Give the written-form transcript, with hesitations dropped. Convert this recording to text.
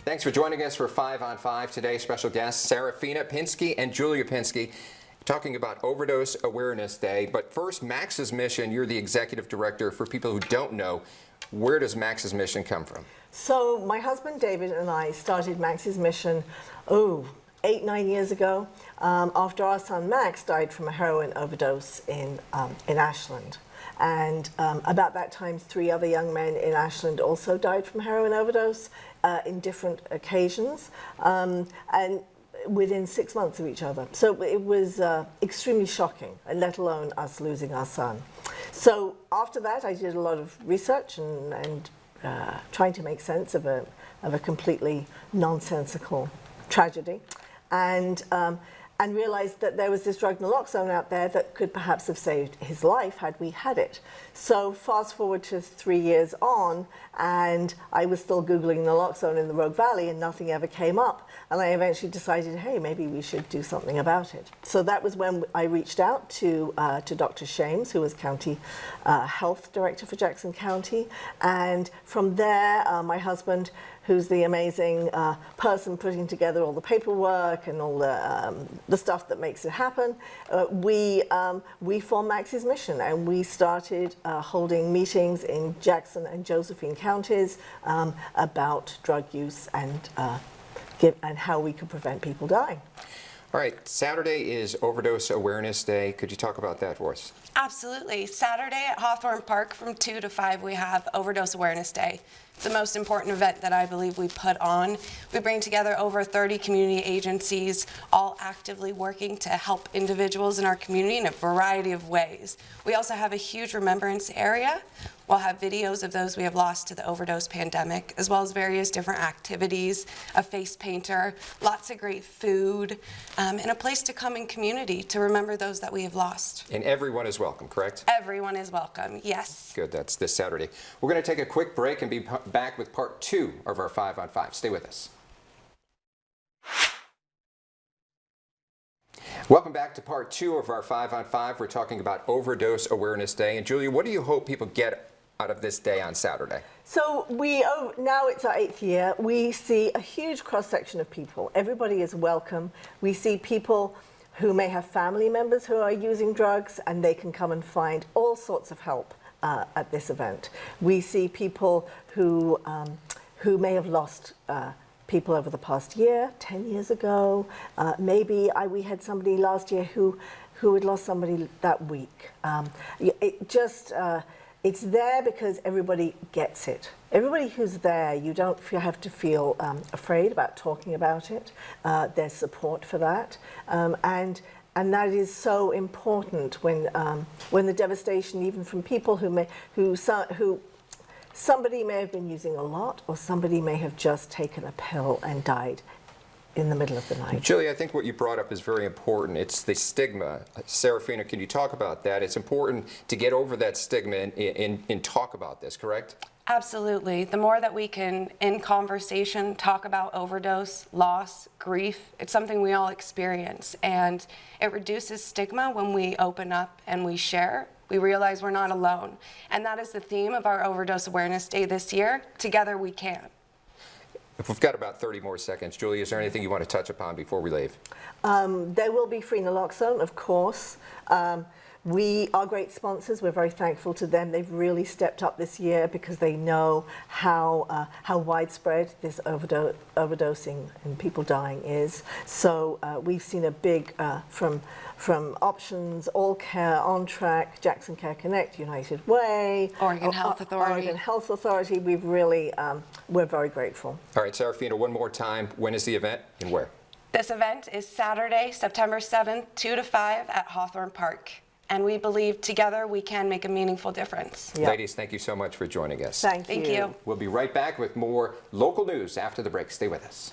Thanks for joining us for 5 on 5 today. Special guests Seraphina Pinsky and Julia Pinsky talking about Overdose Awareness Day. But first, Max's mission. You're the executive director. For people who don't know, where does Max's mission come from? So my husband David and I started Max's mission, 8-9 years ago, after our son Max died from a heroin overdose in Ashland. And about that time, 3 other young men in Ashland also died from heroin overdose in different occasions, and within 6 months of each other. So it was extremely shocking, let alone us losing our son. So after that, I did a lot of research and trying to make sense of a completely nonsensical tragedy, and realized that there was this drug naloxone out there that could perhaps have saved his life had we had it. So fast forward to 3 years on, and I was still Googling naloxone in the Rogue Valley and nothing ever came up. And I eventually decided, hey, maybe we should do something about it. So that was when I reached out to Dr. Shames, who was County Health Director for Jackson County. And from there, my husband, who's the amazing person putting together all the paperwork and all the stuff that makes it happen, we formed Max's mission, and we started holding meetings in Jackson and Josephine counties about drug use and how we could prevent people dying. All right, Saturday is Overdose Awareness Day. Could you talk about that for us? Absolutely. Saturday at Hawthorne Park from 2 to 5 we have Overdose Awareness Day. It's the most important event that I believe we put on. We bring together over 30 community agencies, all actively working to help individuals in our community in a variety of ways. We also have a huge remembrance area. We'll have videos of those we have lost to the overdose pandemic, as well as various different activities, a face painter, lots of great food, and a place to come in community to remember those that we have lost. And everyone is welcome, correct? Everyone is welcome, yes. Good, that's this Saturday. We're going to take a quick break and be back with part 2 of our 5 on 5. Stay with us. Welcome back to part 2 of our 5 on 5. We're talking about Overdose Awareness Day. And Julia, what do you hope people get out of this day on Saturday? So now it's our 8th year. We see a huge cross-section of people. Everybody is welcome. We see people who may have family members who are using drugs, and they can come and find all sorts of help at this event. We see people who may have lost people over the past year, 10 years ago. Maybe we had somebody last year who had lost somebody that week. It's there because everybody gets it. Everybody who's there, you don't have to feel afraid about talking about it. There's support for that, and that is so important when the devastation, even from people who somebody may have been using a lot, or somebody may have just taken a pill and died in the middle of the night. Julie, I think what you brought up is very important. It's the stigma. Seraphina, can you talk about that? It's important to get over that stigma and talk about this, correct? Absolutely. The more that we can, in conversation, talk about overdose, loss, grief, it's something we all experience. And it reduces stigma when we open up and we share. We realize we're not alone. And that is the theme of our Overdose Awareness Day this year. Together we can. If we've got about 30 more seconds, Julie, is there anything you want to touch upon before we leave? There will be free naloxone, of course. We are great sponsors. We're very thankful to them. They've really stepped up this year because they know how widespread this overdosing and people dying is. So we've seen a big, from Options, All Care, On Track, Jackson Care Connect, United Way, Oregon Health Authority. Oregon Health Authority. We've really, we're very grateful. All right, Seraphina, one more time. When is the event and where? This event is Saturday, September 7th, 2 to 5 at Hawthorne Park. And we believe together we can make a meaningful difference. Yep. Ladies, thank you so much for joining us. Thank you. Thank you. We'll be right back with more local news after the break. Stay with us.